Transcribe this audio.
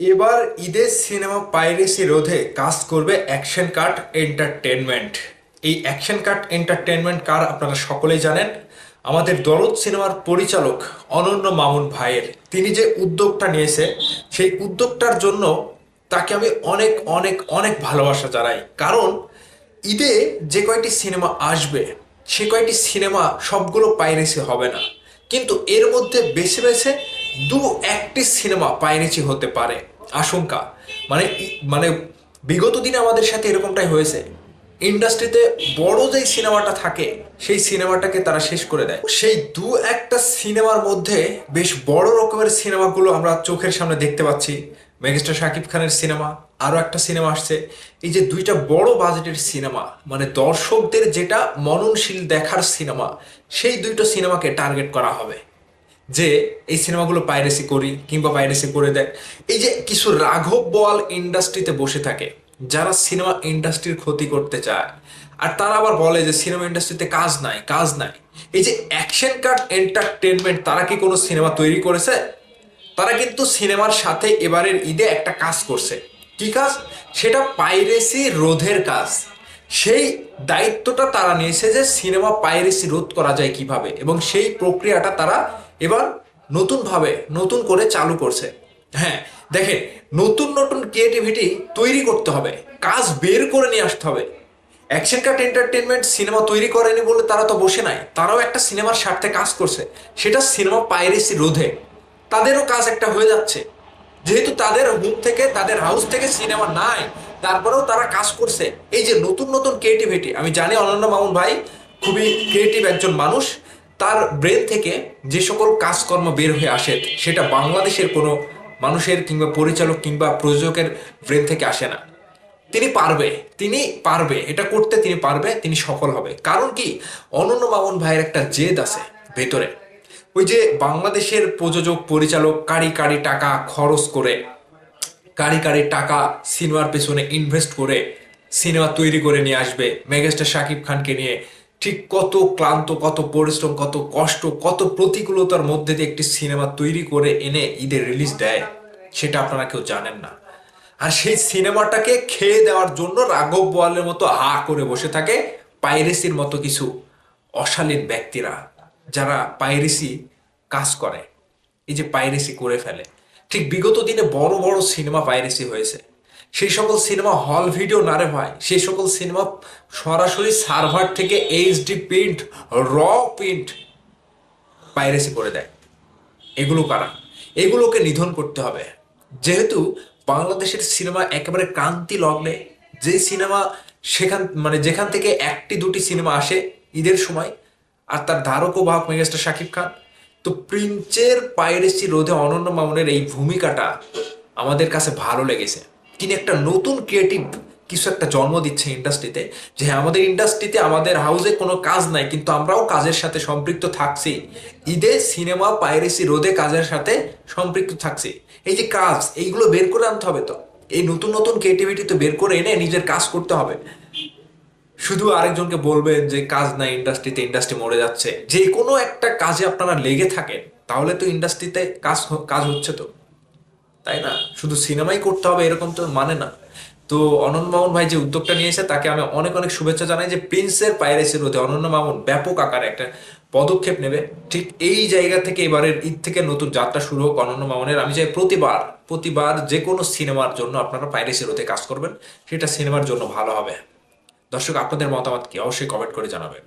এবার ঈদের cinema piracy রোধে কাজ করবে অ্যাকশন কাট এন্টারটেনমেন্ট। এই অ্যাকশন কাট এন্টারটেনমেন্ট কার আপনারা সকলেই জানেন। আমাদের দরদ সিনেমার পরিচালক অনন্য মামুন ভাইয়ের তিনি যে উদ্যোগটা নিয়েছে, সেই উদ্যোগটার জন্য তাকে আমি অনেক অনেক অনেক ভালোবাসা জানাই। কারণ ঈদে যে কয়টি সিনেমা আসবে, সে কয়টি সিনেমা সবগুলো পাইরেসি হবে না, কিন্তু এর মধ্যে বেছে বেছে দু একটি সিনেমা পাইরেসি হতে পারে আশঙ্কা। মানে বিগত দিনে আমাদের সাথে এরকমটাই হয়েছে। ইন্ডাস্ট্রিতে বড় যেই সিনেমাটা থাকে, সেই সিনেমাটাকে তারা শেষ করে দেয়। সেই দু একটা সিনেমার মধ্যে বেশ বড় রকমের সিনেমাগুলো আমরা চোখের সামনে দেখতে পাচ্ছি। মেগাস্টার শাকিব খানের সিনেমা, আরও একটা সিনেমা আসছে। এই যে দুইটা বড় বাজেটের সিনেমা, মানে দর্শকদের যেটা মননশীল দেখার সিনেমা, সেই দুইটা সিনেমাকে টার্গেট করা হবে যে এই সিনেমাগুলো পাইরেসি করি কিংবা পাইরেসি করে দেয়। এই যে কিছু রাঘব বোয়াল ইন্ডাস্ট্রিতে বসে থাকে, যারা সিনেমা ইন্ডাস্ট্রির ক্ষতি করতে চায়, আর তারা আবার বলে যে সিনেমা ইন্ডাস্ট্রিতে কাজ নাই কাজ নাই। এই যে অ্যাকশন কাট এন্টারটেনমেন্ট, তারা কি কোনো সিনেমা তৈরি করেছে? তারা কিন্তু সিনেমার সাথে এবারের ঈদে একটা কাজ করছে। কি কাজ? সেটা পাইরেসি রোধের কাজ। সেই দায়িত্বটা তারা নিয়েছে যে সিনেমা পাইরেসি রোধ করা যায় কিভাবে, এবং সেই প্রক্রিয়াটা তারা এবার নতুনভাবে নতুন করে চালু করছে। হ্যাঁ, দেখেন, নতুন নতুন ক্রিয়েটিভিটি তৈরি করতে হবে, কাজ বের করে নিয়ে আসতে হবে। অ্যাকশন কাট এন্টারটেনমেন্ট সিনেমা তৈরি করেনি বলে তারা তো বসে নাই, তারাও একটা সিনেমার স্বার্থে কাজ করছে, সেটা সিনেমা পাইরেসি রোধে। তাদেরও কাজ একটা হয়ে যাচ্ছে, যেহেতু তাদের হোম থেকে, তাদের হাউস থেকে সিনেমা নাই, তারপরেও তারা কাজ করছে। এই যে নতুন নতুন ক্রিয়েটিভিটি, আমি জানি অনন্য মামুন ভাই খুবই ক্রিয়েটিভ একজন মানুষ। তার ব্রেন থেকে যে সকল কাজকর্ম বের হয়ে আসে, সেটা বাংলাদেশের কোনো মানুষের কিংবা পরিচালক কিংবা প্রযোজকের ব্রেন থেকে আসে না। তিনি পারবে, তিনি পারবে এটা করতে, তিনি পারবে, তিনি সফল হবে। কারণ কি, অনন্য মামুন ভাইয়ের একটা জেদ আছে ভেতরে। ওই যে বাংলাদেশের প্রযোজক পরিচালক কারি কারি টাকা খরচ করে, কারি কারি টাকা সিনেমার পেছনে ইনভেস্ট করে সিনেমা তৈরি করে নিয়ে আসবে মেগাস্টার শাকিব খানকে নিয়ে। ঠিক কত ক্লান্ত, কত পরিশ্রম, কত কষ্ট, কত প্রতিকূলতার মধ্যে দিয়ে একটি সিনেমা তৈরি করে এনে ঈদে রিলিজ দেয়, সেটা আপনারা কেউ জানেন না। আর সেই সিনেমাটাকে খেয়ে দেওয়ার জন্য রাঘব বোয়ালের মতো হা করে বসে থাকে পাইরেসির মতো কিছু অশালীন ব্যক্তিরা, যারা পাইরেসি কাজ করে, এই যে পাইরেসি করে ফেলে। ঠিক বিগত দিনে বড় বড় সিনেমা পাইরেসি হয়েছে, সেই সকল সিনেমা হল ভিডিও না রে ভাই, সেই সকল সিনেমা সরাসরি সার্ভার থেকে এইচডি প্রিন্ট, র প্রিন্ট পাইরেসি করে দেয়। এগুলো কারা? এগুলোকে নিধন করতে হবে। যেহেতু বাংলাদেশের সিনেমা একেবারে ক্রান্তি লগ্নে, যে সিনেমা যেখান থেকে একটি দুটি সিনেমা আসে ঈদের সময়, আর তার ধারক ও বাহক মেগাস্টার শাকিব খান। তো প্রিন্সের পাইরেসি রোধে অনন্য মামুনের এই ভূমিকাটা আমাদের কাছে ভালো লেগেছে। তিনি একটা নতুন ক্রিয়েটিভ কিছু একটা জন্ম দিচ্ছে ইন্ডাস্ট্রিতে, যে হ্যাঁ, আমাদের ইন্ডাস্ট্রিতে, আমাদের হাউসে কোনো কাজ নাই, কিন্তু আমরাও কাজের সাথে সম্পৃক্ত থাকছি। ঈদে সিনেমা পাইরেসি রোধে কাজের সাথে সম্পৃক্ত থাকছি। এই যে কাজ, এইগুলো বের করে আনতে হবে। তো এই নতুন নতুন ক্রিয়েটিভিটি তো বের করে এনে নিজের কাজ করতে হবে। শুধু আরেকজনকে বলবেন যে কাজ নাই ইন্ডাস্ট্রিতে, ইন্ডাস্ট্রি মরে যাচ্ছে, যে কোনো একটা কাজে আপনারা লেগে থাকেন, তাহলে তো ইন্ডাস্ট্রিতে কাজ কাজ হচ্ছে। তো তাই না? শুধু সিনেমাই করতে হবে এরকম তো মানে না। তো অনন্য মামুন ভাই যে উদ্যোগটা নিয়েছে, তাকে আমি অনেক অনেক শুভেচ্ছা জানাই, যে প্রিন্সের পাইরেসি রোধে অনন্য মামুন ব্যাপক আকারে একটা পদক্ষেপ নেবে। ঠিক এই জায়গা থেকে এবারের ঈদ থেকে নতুন যাত্রা শুরু হোক অনন্য মামুনের। আমি চাই প্রতিবার প্রতিবার যে কোনো সিনেমার জন্য আপনারা পাইরেসি রোধে কাজ করবেন, সেটা সিনেমার জন্য ভালো হবে। দর্শক, আপনাদের মতামত কি? অবশ্যই কমেন্ট করে জানাবেন।